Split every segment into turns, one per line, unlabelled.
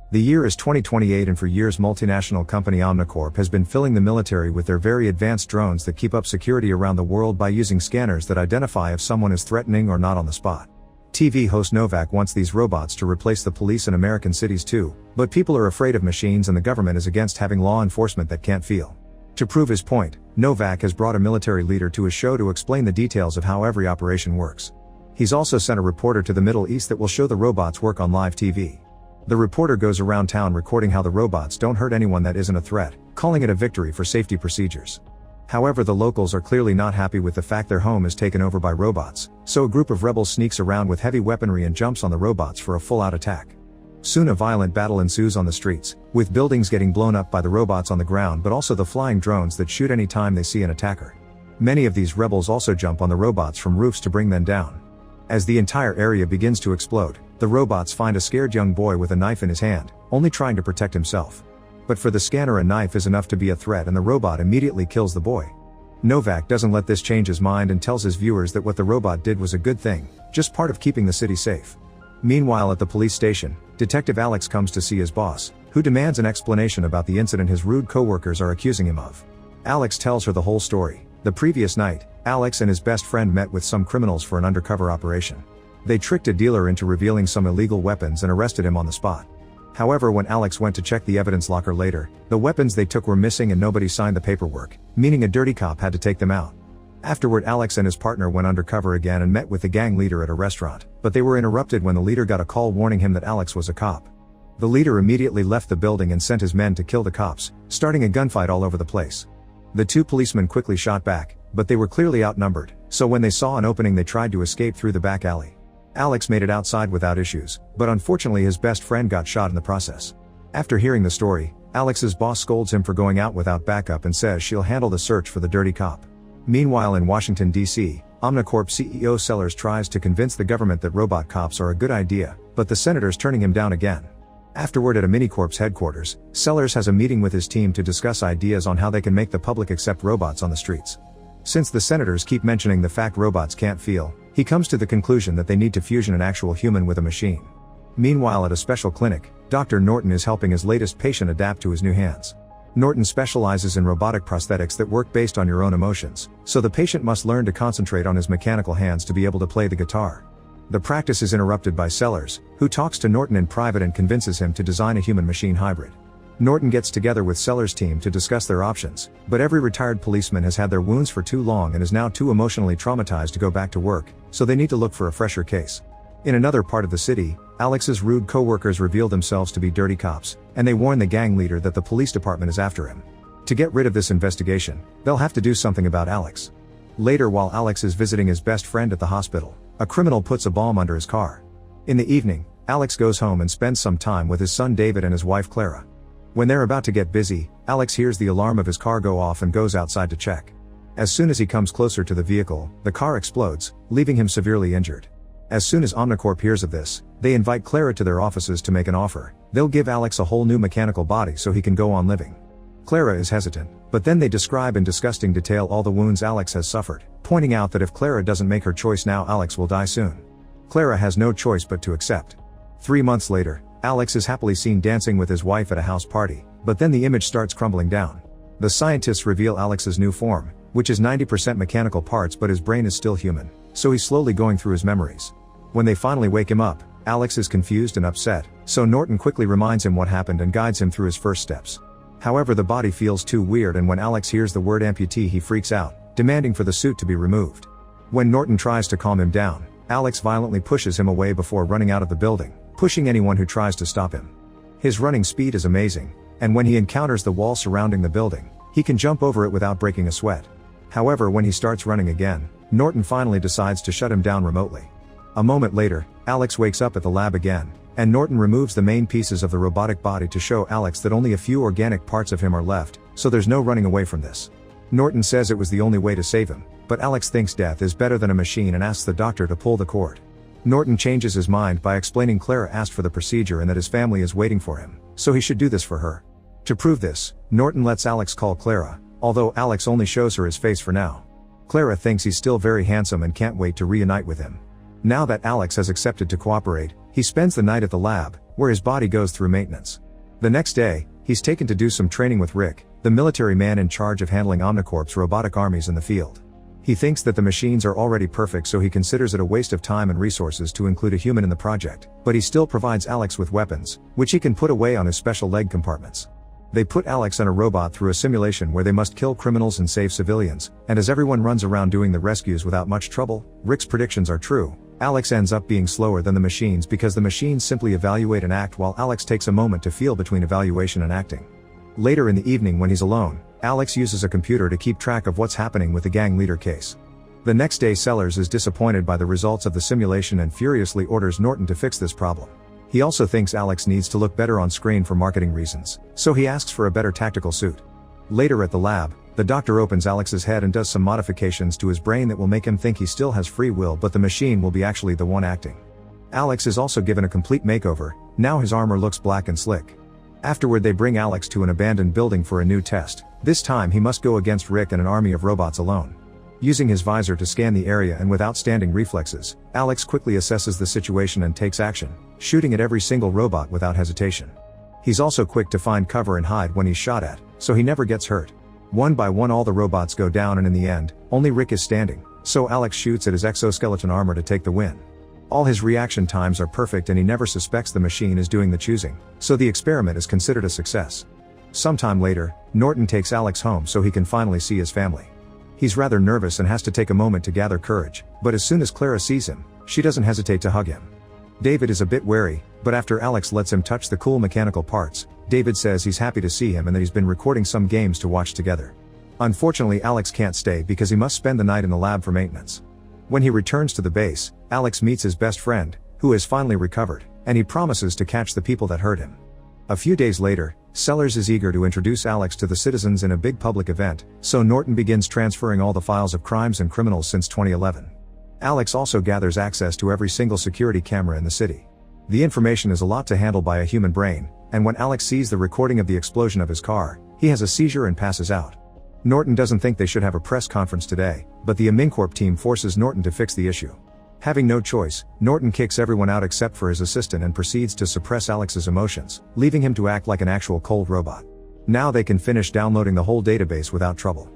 The year is 2028 and for years multinational company Omnicorp has been filling the military with their very advanced drones that keep up security around the world by using scanners that identify if someone is threatening or not on the spot. TV host Novak wants these robots to replace the police in American cities too, but people are afraid of machines and the government is against having law enforcement that can't feel. To prove his point, Novak has brought a military leader to his show to explain the details of how every operation works. He's also sent a reporter to the Middle East that will show the robots work on live TV. The reporter goes around town recording how the robots don't hurt anyone that isn't a threat, calling it a victory for safety procedures. However, the locals are clearly not happy with the fact their home is taken over by robots, so a group of rebels sneaks around with heavy weaponry and jumps on the robots for a full-out attack. Soon a violent battle ensues on the streets, with buildings getting blown up by the robots on the ground but also the flying drones that shoot any time they see an attacker. Many of these rebels also jump on the robots from roofs to bring them down. As the entire area begins to explode, the robots find a scared young boy with a knife in his hand, only trying to protect himself. But for the scanner, a knife is enough to be a threat and the robot immediately kills the boy. Novak doesn't let this change his mind and tells his viewers that what the robot did was a good thing, just part of keeping the city safe. Meanwhile at the police station, Detective Alex comes to see his boss, who demands an explanation about the incident his rude co-workers are accusing him of. Alex tells her the whole story. The previous night, Alex and his best friend met with some criminals for an undercover operation. They tricked a dealer into revealing some illegal weapons and arrested him on the spot. However, when Alex went to check the evidence locker later, the weapons they took were missing and nobody signed the paperwork, meaning a dirty cop had to take them out. Afterward, Alex and his partner went undercover again and met with the gang leader at a restaurant, but they were interrupted when the leader got a call warning him that Alex was a cop. The leader immediately left the building and sent his men to kill the cops, starting a gunfight all over the place. The two policemen quickly shot back, but they were clearly outnumbered, so when they saw an opening they tried to escape through the back alley. Alex made it outside without issues, but unfortunately his best friend got shot in the process. After hearing the story, Alex's boss scolds him for going out without backup and says she'll handle the search for the dirty cop. Meanwhile in Washington, D.C., Omnicorp CEO Sellers tries to convince the government that robot cops are a good idea, but the senator's turning him down again. Afterward at a Minicorp's headquarters, Sellers has a meeting with his team to discuss ideas on how they can make the public accept robots on the streets. Since the senators keep mentioning the fact robots can't feel, he comes to the conclusion that they need to fusion an actual human with a machine. Meanwhile at a special clinic, Dr. Norton is helping his latest patient adapt to his new hands. Norton specializes in robotic prosthetics that work based on your own emotions, so the patient must learn to concentrate on his mechanical hands to be able to play the guitar. The practice is interrupted by Sellers, who talks to Norton in private and convinces him to design a human-machine hybrid. Norton gets together with Sellers' team to discuss their options, but every retired policeman has had their wounds for too long and is now too emotionally traumatized to go back to work, so they need to look for a fresher case. In another part of the city, Alex's rude co-workers reveal themselves to be dirty cops, and they warn the gang leader that the police department is after him. To get rid of this investigation, they'll have to do something about Alex. Later, while Alex is visiting his best friend at the hospital, a criminal puts a bomb under his car. In the evening, Alex goes home and spends some time with his son David and his wife Clara. When they're about to get busy, Alex hears the alarm of his car go off and goes outside to check. As soon as he comes closer to the vehicle, the car explodes, leaving him severely injured. As soon as Omnicorp hears of this, they invite Clara to their offices to make an offer. They'll give Alex a whole new mechanical body so he can go on living. Clara is hesitant, but then they describe in disgusting detail all the wounds Alex has suffered, pointing out that if Clara doesn't make her choice now, Alex will die soon. Clara has no choice but to accept. 3 months later, Alex is happily seen dancing with his wife at a house party, but then the image starts crumbling down. The scientists reveal Alex's new form, which is 90% mechanical parts but his brain is still human, so he's slowly going through his memories. When they finally wake him up, Alex is confused and upset, so Norton quickly reminds him what happened and guides him through his first steps. However, the body feels too weird and when Alex hears the word amputee he freaks out, demanding for the suit to be removed. When Norton tries to calm him down, Alex violently pushes him away before running out of the building, pushing anyone who tries to stop him. His running speed is amazing, and when he encounters the wall surrounding the building, he can jump over it without breaking a sweat. However, when he starts running again, Norton finally decides to shut him down remotely. A moment later, Alex wakes up at the lab again, and Norton removes the main pieces of the robotic body to show Alex that only a few organic parts of him are left, so there's no running away from this. Norton says it was the only way to save him, but Alex thinks death is better than a machine and asks the doctor to pull the cord. Norton changes his mind by explaining Clara asked for the procedure and that his family is waiting for him, so he should do this for her. To prove this, Norton lets Alex call Clara, although Alex only shows her his face for now. Clara thinks he's still very handsome and can't wait to reunite with him. Now that Alex has accepted to cooperate, he spends the night at the lab, where his body goes through maintenance. The next day, he's taken to do some training with Rick, the military man in charge of handling Omnicorp's robotic armies in the field. He thinks that the machines are already perfect, so he considers it a waste of time and resources to include a human in the project, but he still provides Alex with weapons, which he can put away on his special leg compartments. They put Alex and a robot through a simulation where they must kill criminals and save civilians, and as everyone runs around doing the rescues without much trouble, Rick's predictions are true. Alex ends up being slower than the machines because the machines simply evaluate and act, while Alex takes a moment to feel between evaluation and acting. Later in the evening, when he's alone, Alex uses a computer to keep track of what's happening with the gang leader case. The next day, Sellers is disappointed by the results of the simulation and furiously orders Norton to fix this problem. He also thinks Alex needs to look better on screen for marketing reasons, so he asks for a better tactical suit. Later at the lab, the doctor opens Alex's head and does some modifications to his brain that will make him think he still has free will, but the machine will be actually the one acting. Alex is also given a complete makeover. Now his armor looks black and slick. Afterward, they bring Alex to an abandoned building for a new test. This time he must go against Rick and an army of robots alone. Using his visor to scan the area and with outstanding reflexes, Alex quickly assesses the situation and takes action, shooting at every single robot without hesitation. He's also quick to find cover and hide when he's shot at, so he never gets hurt. One by one all the robots go down, and in the end, only Rick is standing, so Alex shoots at his exoskeleton armor to take the win. All his reaction times are perfect and he never suspects the machine is doing the choosing, so the experiment is considered a success. Sometime later, Norton takes Alex home so he can finally see his family. He's rather nervous and has to take a moment to gather courage, but as soon as Clara sees him, she doesn't hesitate to hug him. David is a bit wary, but after Alex lets him touch the cool mechanical parts, David says he's happy to see him and that he's been recording some games to watch together. Unfortunately, Alex can't stay because he must spend the night in the lab for maintenance. When he returns to the base, Alex meets his best friend, who has finally recovered, and he promises to catch the people that hurt him. A few days later, Sellers is eager to introduce Alex to the citizens in a big public event, so Norton begins transferring all the files of crimes and criminals since 2011. Alex also gathers access to every single security camera in the city. The information is a lot to handle by a human brain, and when Alex sees the recording of the explosion of his car, he has a seizure and passes out. Norton doesn't think they should have a press conference today, but the Omnicorp team forces Norton to fix the issue. Having no choice, Norton kicks everyone out except for his assistant and proceeds to suppress Alex's emotions, leaving him to act like an actual cold robot. Now they can finish downloading the whole database without trouble.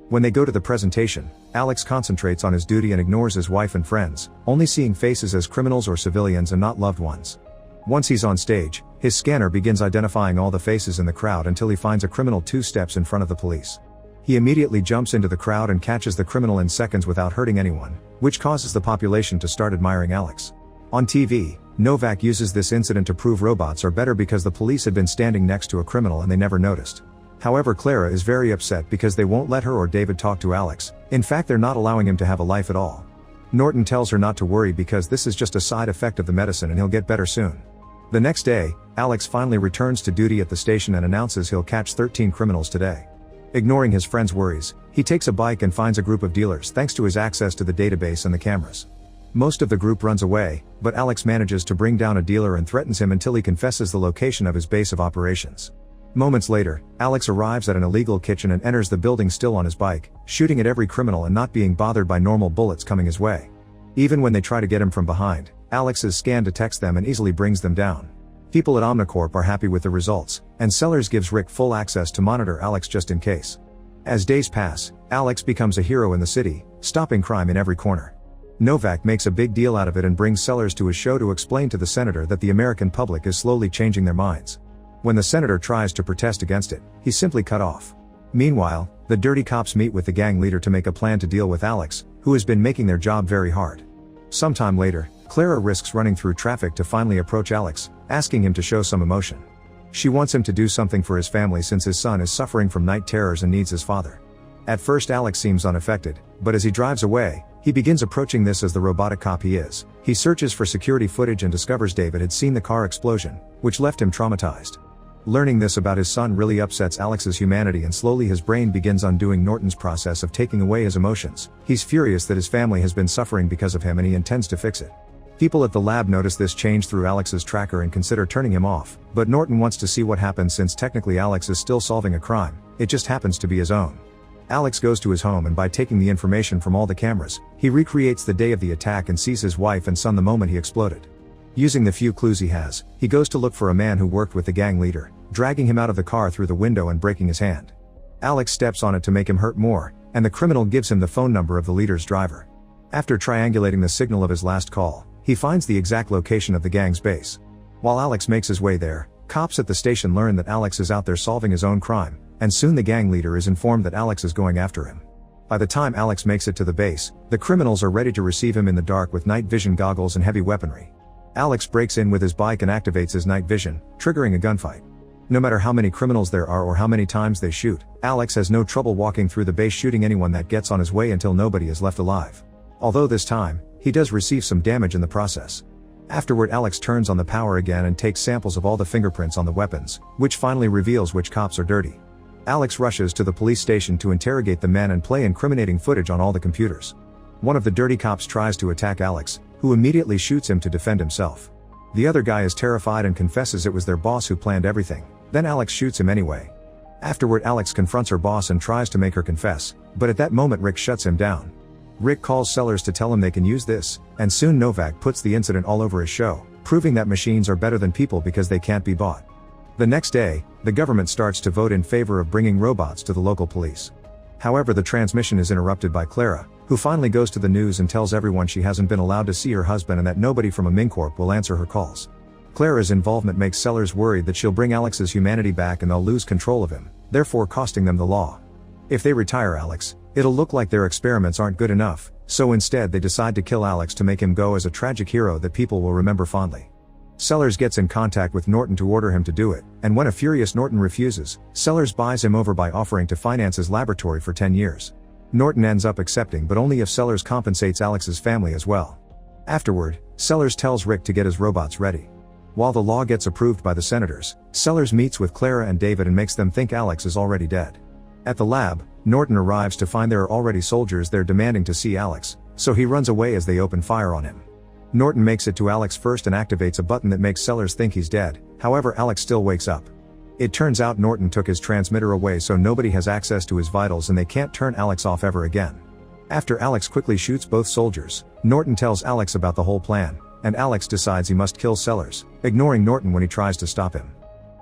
When they go to the presentation, Alex concentrates on his duty and ignores his wife and friends, only seeing faces as criminals or civilians and not loved ones. Once he's on stage, his scanner begins identifying all the faces in the crowd until he finds a criminal 2 steps in front of the police. He immediately jumps into the crowd and catches the criminal in seconds without hurting anyone, which causes the population to start admiring Alex. On TV, Novak uses this incident to prove robots are better because the police had been standing next to a criminal and they never noticed. However, Clara is very upset because they won't let her or David talk to Alex. In fact, they're not allowing him to have a life at all. Norton tells her not to worry because this is just a side effect of the medicine and he'll get better soon. The next day, Alex finally returns to duty at the station and announces he'll catch 13 criminals today. Ignoring his friend's worries, he takes a bike and finds a group of dealers thanks to his access to the database and the cameras. Most of the group runs away, but Alex manages to bring down a dealer and threatens him until he confesses the location of his base of operations. Moments later, Alex arrives at an illegal kitchen and enters the building still on his bike, shooting at every criminal and not being bothered by normal bullets coming his way. Even when they try to get him from behind, Alex's scan detects them and easily brings them down. People at Omnicorp are happy with the results, and Sellers gives Rick full access to monitor Alex just in case. As days pass, Alex becomes a hero in the city, stopping crime in every corner. Novak makes a big deal out of it and brings Sellers to his show to explain to the senator that the American public is slowly changing their minds. When the senator tries to protest against it, he's simply cut off. Meanwhile, the dirty cops meet with the gang leader to make a plan to deal with Alex, who has been making their job very hard. Sometime later, Clara risks running through traffic to finally approach Alex, asking him to show some emotion. She wants him to do something for his family since his son is suffering from night terrors and needs his father. At first Alex seems unaffected, but as he drives away, he begins approaching this as the robotic cop he is. He searches for security footage and discovers David had seen the car explosion, which left him traumatized. Learning this about his son really upsets Alex's humanity and slowly his brain begins undoing Norton's process of taking away his emotions. He's furious that his family has been suffering because of him and he intends to fix it. People at the lab notice this change through Alex's tracker and consider turning him off, but Norton wants to see what happens since technically Alex is still solving a crime, it just happens to be his own. Alex goes to his home and by taking the information from all the cameras, he recreates the day of the attack and sees his wife and son the moment he exploded. Using the few clues he has, he goes to look for a man who worked with the gang leader, dragging him out of the car through the window and breaking his hand. Alex steps on it to make him hurt more, and the criminal gives him the phone number of the leader's driver. After triangulating the signal of his last call, he finds the exact location of the gang's base. While Alex makes his way there, cops at the station learn that Alex is out there solving his own crime, and soon the gang leader is informed that Alex is going after him. By the time Alex makes it to the base, the criminals are ready to receive him in the dark with night vision goggles and heavy weaponry. Alex breaks in with his bike and activates his night vision, triggering a gunfight. No matter how many criminals there are or how many times they shoot, Alex has no trouble walking through the base shooting anyone that gets on his way until nobody is left alive. Although this time, he does receive some damage in the process. Afterward, Alex turns on the power again and takes samples of all the fingerprints on the weapons, which finally reveals which cops are dirty. Alex rushes to the police station to interrogate the men and play incriminating footage on all the computers. One of the dirty cops tries to attack Alex, who immediately shoots him to defend himself. The other guy is terrified and confesses it was their boss who planned everything, then Alex shoots him anyway. Afterward, Alex confronts her boss and tries to make her confess, but at that moment Rick shuts him down. Rick calls Sellers to tell him they can use this, and soon Novak puts the incident all over his show, proving that machines are better than people because they can't be bought. The next day, the government starts to vote in favor of bringing robots to the local police. However, the transmission is interrupted by Clara, who finally goes to the news and tells everyone she hasn't been allowed to see her husband and that nobody from Amincorp will answer her calls. Clara's involvement makes Sellers worried that she'll bring Alex's humanity back and they'll lose control of him, therefore costing them the law. If they retire Alex, it'll look like their experiments aren't good enough, so instead they decide to kill Alex to make him go as a tragic hero that people will remember fondly. Sellers gets in contact with Norton to order him to do it, and when a furious Norton refuses, Sellers buys him over by offering to finance his laboratory for 10 years. Norton ends up accepting, but only if Sellers compensates Alex's family as well. Afterward, Sellers tells Rick to get his robots ready. While the law gets approved by the senators, Sellers meets with Clara and David and makes them think Alex is already dead. At the lab, Norton arrives to find there are already soldiers there demanding to see Alex, so he runs away as they open fire on him. Norton makes it to Alex first and activates a button that makes Sellers think he's dead, however Alex still wakes up. It turns out Norton took his transmitter away so nobody has access to his vitals and they can't turn Alex off ever again. After Alex quickly shoots both soldiers, Norton tells Alex about the whole plan, and Alex decides he must kill Sellers, ignoring Norton when he tries to stop him.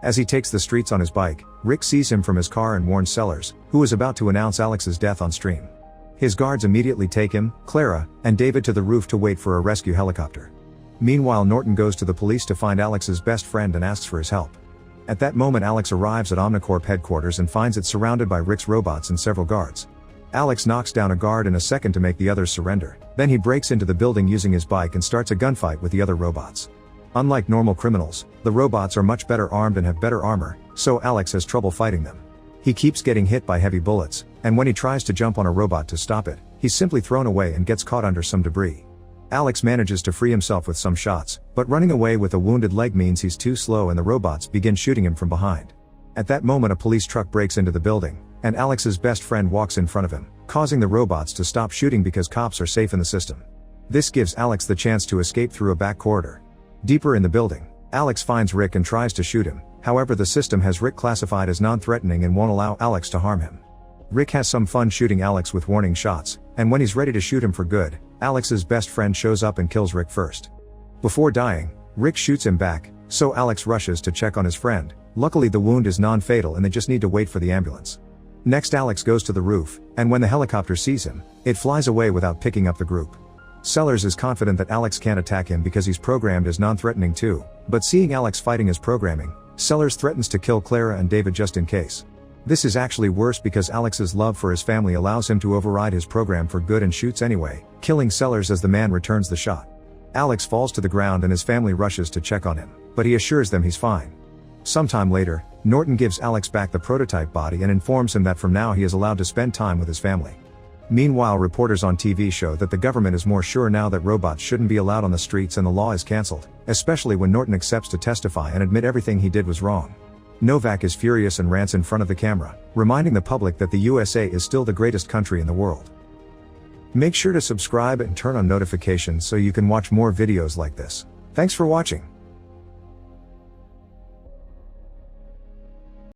As he takes the streets on his bike, Rick sees him from his car and warns Sellers, who is about to announce Alex's death on stream. His guards immediately take him, Clara, and David to the roof to wait for a rescue helicopter. Meanwhile, Norton goes to the police to find Alex's best friend and asks for his help. At that moment, Alex arrives at Omnicorp headquarters and finds it surrounded by Rick's robots and several guards. Alex knocks down a guard in a second to make the others surrender, then he breaks into the building using his bike and starts a gunfight with the other robots. Unlike normal criminals, the robots are much better armed and have better armor, so Alex has trouble fighting them. He keeps getting hit by heavy bullets, and when he tries to jump on a robot to stop it, he's simply thrown away and gets caught under some debris. Alex manages to free himself with some shots, but running away with a wounded leg means he's too slow and the robots begin shooting him from behind. At that moment, a police truck breaks into the building, and Alex's best friend walks in front of him, causing the robots to stop shooting because cops are safe in the system. This gives Alex the chance to escape through a back corridor. Deeper in the building, Alex finds Rick and tries to shoot him, however the system has Rick classified as non-threatening and won't allow Alex to harm him. Rick has some fun shooting Alex with warning shots, and when he's ready to shoot him for good, Alex's best friend shows up and kills Rick first. Before dying, Rick shoots him back, so Alex rushes to check on his friend. Luckily the wound is non-fatal and they just need to wait for the ambulance. Next, Alex goes to the roof, and when the helicopter sees him, it flies away without picking up the group. Sellers is confident that Alex can't attack him because he's programmed as non-threatening too, but seeing Alex fighting his programming, Sellers threatens to kill Clara and David just in case. This is actually worse because Alex's love for his family allows him to override his program for good and shoots anyway, killing Sellers as the man returns the shot. Alex falls to the ground and his family rushes to check on him, but he assures them he's fine. Sometime later, Norton gives Alex back the prototype body and informs him that from now he is allowed to spend time with his family. Meanwhile, reporters on TV show that the government is more sure now that robots shouldn't be allowed on the streets and the law is cancelled, especially when Norton accepts to testify and admit everything he did was wrong. Novak is furious and rants in front of the camera, reminding the public that the USA is still the greatest country in the world. Make sure to subscribe and turn on notifications so you can watch more videos like this. Thanks for watching.